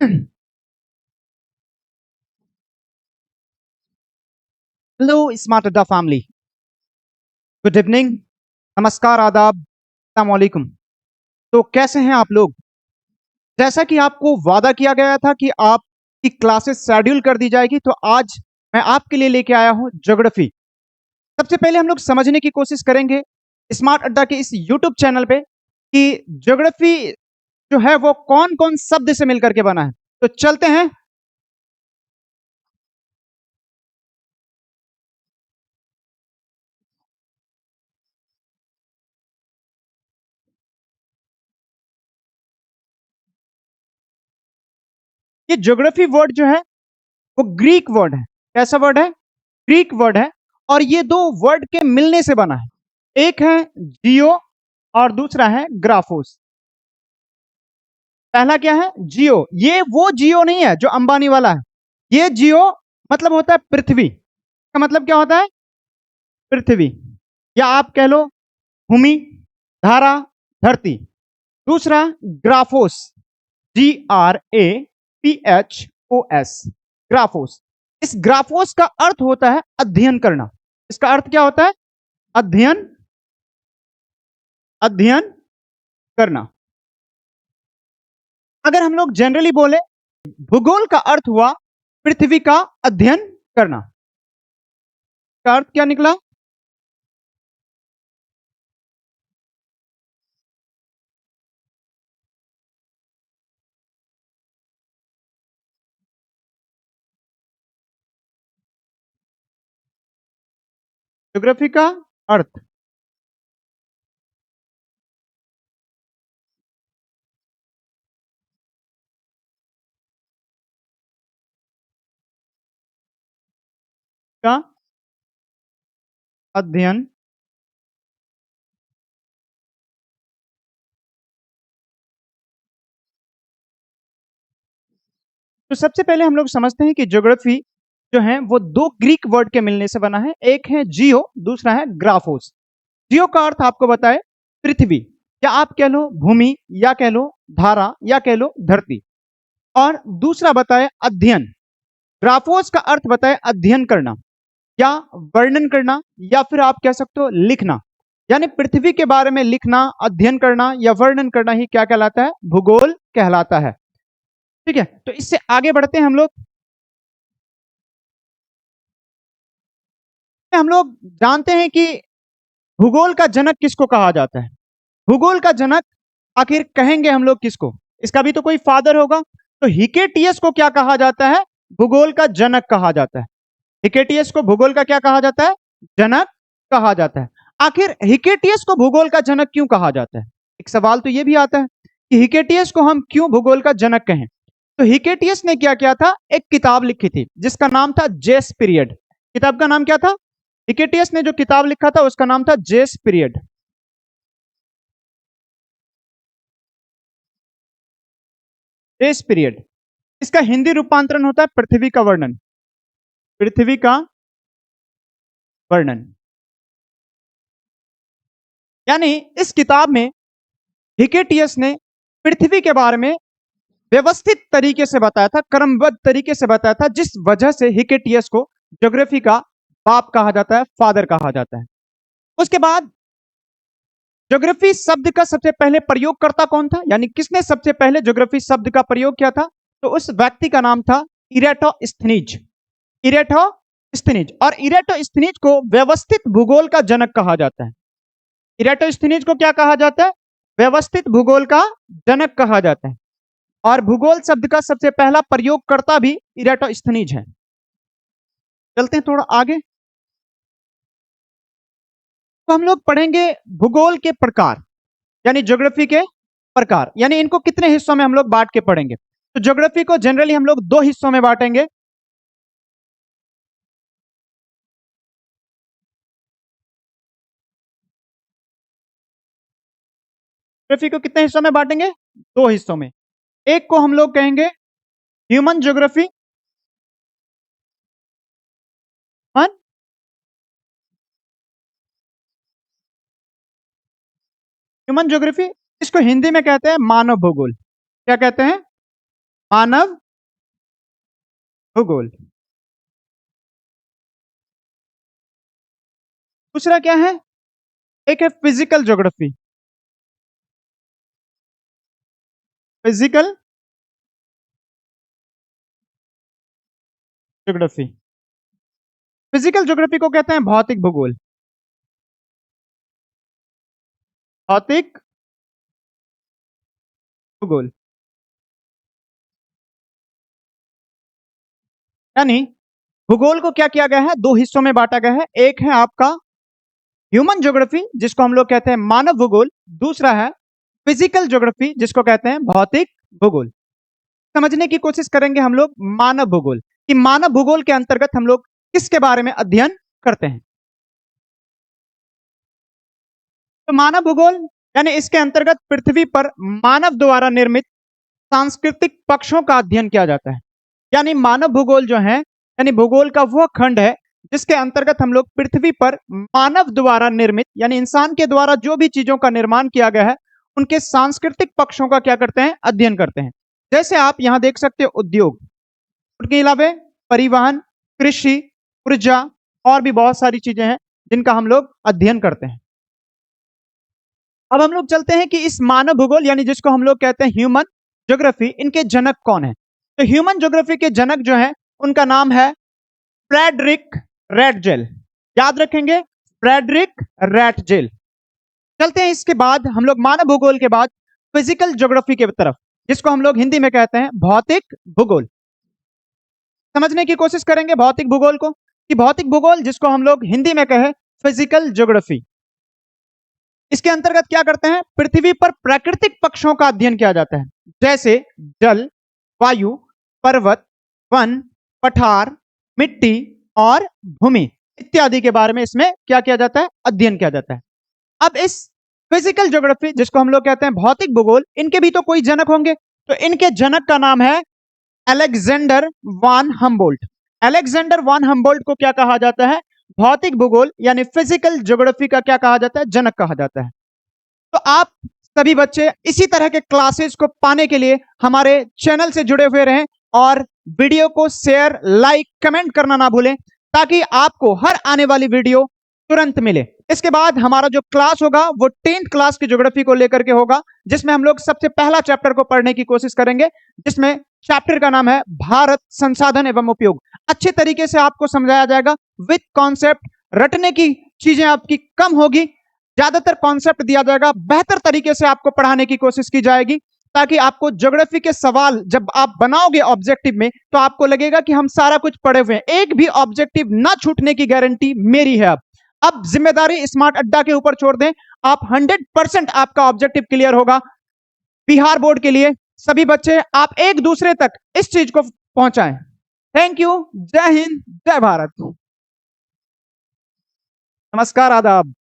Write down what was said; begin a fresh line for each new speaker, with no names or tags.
Hello smart अड्डा family. Good evening. नमस्कार, आदाब, अस्सलाम वालेकुम। तो कैसे हैं आप लोग? जैसा कि आपको वादा किया गया था कि आपकी क्लासेस शेड्यूल कर दी जाएगी, तो आज मैं आपके लिए लेके आया हूं ज्योग्राफी। सबसे पहले हम लोग समझने की कोशिश करेंगे स्मार्ट अड्डा के इस यूट्यूब चैनल पे कि ज्योग्राफी जो है वो कौन कौन शब्द से मिलकर के बना है। तो चलते हैं। ये ज्योग्राफी वर्ड जो है वो ग्रीक वर्ड है। कैसा वर्ड है? ग्रीक वर्ड है। और ये दो वर्ड के मिलने से बना है। एक है जियो और दूसरा है ग्राफोस। पहला क्या है? जियो। ये वो जियो नहीं है जो अंबानी वाला है। ये जियो मतलब होता है पृथ्वी का। मतलब क्या होता है? पृथ्वी, या आप कह लो भूमि, धारा, धरती। दूसरा ग्राफोस, GRAPHOS, ग्राफोस। इस ग्राफोस का अर्थ होता है अध्ययन करना। इसका अर्थ क्या होता है? अध्ययन, अध्ययन करना। अगर हम लोग जनरली बोले, भूगोल का अर्थ हुआ पृथ्वी का अध्ययन करना। का अर्थ क्या निकला? ज्योग्राफी का अर्थ का अध्ययन। तो सबसे पहले हम लोग समझते हैं कि ज्योग्राफी जो है वो दो ग्रीक वर्ड के मिलने से बना है। एक है जियो, दूसरा है ग्राफोस। जियो का अर्थ आपको बताए पृथ्वी, या आप कह लो भूमि, या कह लो धारा, या कह लो धरती। और दूसरा बताए अध्ययन। ग्राफोस का अर्थ बताए अध्ययन करना, या वर्णन करना, या फिर आप कह सकते हो लिखना। यानी पृथ्वी के बारे में लिखना, अध्ययन करना या वर्णन करना ही क्या कहलाता है? भूगोल कहलाता है। ठीक है, तो इससे आगे बढ़ते हैं हम लोग। हम लोग जानते हैं कि भूगोल का जनक किसको कहा जाता है। भूगोल का जनक आखिर कहेंगे हम लोग किसको? इसका भी तो कोई फादर होगा। तो हिकेटियस को क्या कहा जाता है? भूगोल का जनक कहा जाता है। हिकेटियस को भूगोल का क्या कहा जाता है? जनक कहा जाता है। आखिर हिकेटियस को भूगोल का जनक क्यों कहा जाता है? एक सवाल तो यह भी आता है कि हिकेटियस को हम क्यों भूगोल का जनक कहें। तो हिकेटियस ने क्या किया था? एक किताब लिखी थी जिसका नाम था जेस पीरियड। किताब का नाम क्या था? हिकेटियस ने जो किताब लिखा था उसका नाम था जेस पीरियड। जेस पीरियड। इसका हिंदी रूपांतरण होता है पृथ्वी का वर्णन। पृथ्वी का वर्णन। यानी इस किताब में हिकेटियस ने पृथ्वी के बारे में व्यवस्थित तरीके से बताया था, क्रमबद्ध तरीके से बताया था, जिस वजह से हिकेटियस को ज्योग्राफी का बाप कहा जाता है, फादर कहा जाता है। उसके बाद ज्योग्राफी शब्द का सबसे पहले प्रयोगकर्ता कौन था, यानी किसने सबसे पहले ज्योग्राफी शब्द का प्रयोग किया था? तो उस व्यक्ति का नाम था इरेटोस्थनीज। इरेटोस्थनीज। और इरेटोस्थनीज को व्यवस्थित भूगोल का जनक कहा जाता है। इरेटोस्थनीज को क्या कहा जाता है? व्यवस्थित भूगोल का जनक कहा जाता है। और भूगोल शब्द का सबसे पहला प्रयोगकर्ता भी इरेटोस्थनीज है। चलते हैं थोड़ा आगे। तो हम लोग पढ़ेंगे भूगोल के प्रकार, यानी ज्योग्राफी के प्रकार। यानी इनको कितने हिस्सों में हम लोग बांट के पढ़ेंगे? तो ज्योग्राफी को जनरली हम लोग दो हिस्सों में बांटेंगे। ज्योग्राफी को कितने हिस्सों में बांटेंगे? दो हिस्सों में। एक को हम लोग कहेंगे ह्यूमन ज्योग्राफी। ह्यूमन ज्योग्राफी, इसको हिंदी में कहते हैं मानव भूगोल। क्या कहते हैं? मानव भूगोल। दूसरा क्या है? एक है physical geography. Physical geography, physical geography को कहते हैं भौतिक भूगोल। भौतिक भूगोल यानी भूगोल को क्या किया गया है? दो हिस्सों में बांटा गया है। एक है आपका ह्यूमन ज्योग्राफी, जिसको हम लोग कहते हैं मानव भूगोल। दूसरा है फिजिकल ज्योग्राफी, जिसको कहते हैं भौतिक भूगोल। समझने की कोशिश करेंगे हम लोग मानव भूगोल, कि मानव भूगोल के अंतर्गत हम लोग किसके बारे में अध्ययन करते हैं। तो मानव भूगोल यानी इसके अंतर्गत पृथ्वी पर मानव द्वारा निर्मित सांस्कृतिक पक्षों का अध्ययन किया जाता है। यानी मानव भूगोल जो है, यानी भूगोल का वह खंड है जिसके अंतर्गत हम लोग पृथ्वी पर मानव द्वारा निर्मित, यानी इंसान के द्वारा जो भी चीजों का निर्माण किया गया है, उनके सांस्कृतिक पक्षों का क्या करते हैं? अध्ययन करते हैं। जैसे आप यहां देख सकते हो उद्योग, उनके अलावा परिवहन, कृषि, ऊर्जा और भी बहुत सारी चीजें हैं जिनका हम लोग अध्ययन करते हैं। अब हम लोग चलते हैं कि इस मानव भूगोल यानी जिसको हम लोग कहते हैं ह्यूमन ज्योग्राफी, इनके जनक कौन है। तो ह्यूमन ज्योग्राफी के जनक जो है उनका नाम है फ्रेडरिक रैटजेल। याद रखेंगे, फ्रेडरिक रैटजेल। चलते हैं इसके बाद हम लोग मानव भूगोल के बाद फिजिकल ज्योग्राफी की तरफ, जिसको हम लोग हिंदी में कहते हैं भौतिक भूगोल। समझने की कोशिश करेंगे भौतिक भूगोल को, कि भौतिक भूगोल जिसको हम लोग हिंदी में कहें फिजिकल ज्योग्राफी, इसके अंतर्गत क्या करते हैं? पृथ्वी पर प्राकृतिक पक्षों का अध्ययन किया जाता है, जैसे जल, वायु, पर्वत, वन, पठार, मिट्टी और भूमि इत्यादि के बारे में इसमें क्या किया जाता है? अध्ययन किया जाता है। अब इस फिजिकल ज्योग्राफी जिसको हम लोग कहते हैं भौतिक भूगोल, इनके भी तो कोई जनक होंगे। तो इनके जनक का नाम है अलेक्जेंडर वान हम्बोल्ट। अलेक्जेंडर वान हम्बोल्ट को क्या कहा जाता है? भौतिक भूगोल यानी फिजिकल ज्योग्राफी का क्या कहा जाता है? जनक कहा जाता है। तो आप सभी बच्चे इसी तरह के क्लासेस को पाने के लिए हमारे चैनल से जुड़े हुए रहें और वीडियो को शेयर, लाइक, कमेंट करना ना भूलें, ताकि आपको हर आने वाली वीडियो तुरंत मिले। इसके बाद हमारा जो क्लास होगा वो 10th क्लास की ज्योग्राफी को लेकर के होगा, जिसमें हम लोग सबसे पहला चैप्टर को पढ़ने की कोशिश करेंगे, जिसमें चैप्टर का नाम है भारत, संसाधन एवं उपयोग। अच्छे तरीके से आपको समझाया जाएगा विद कॉन्सेप्ट। रटने की चीजें आपकी कम होगी, ज्यादातर कॉन्सेप्ट दिया जाएगा, बेहतर तरीके से आपको पढ़ाने की कोशिश की जाएगी, ताकि आपको ज्योग्राफी के सवाल जब आप बनाओगे ऑब्जेक्टिव में, तो आपको लगेगा कि हम सारा कुछ पढ़े हुए हैं। एक भी ऑब्जेक्टिव ना छूटने की गारंटी मेरी है। अब जिम्मेदारी स्मार्ट अड्डा के ऊपर छोड़ दें, आप 100% आपका ऑब्जेक्टिव क्लियर होगा बिहार बोर्ड के लिए। सभी बच्चे आप एक दूसरे तक इस चीज को पहुंचाएं। Thank you. जय हिंद, जय भारत। नमस्कार, आदाब।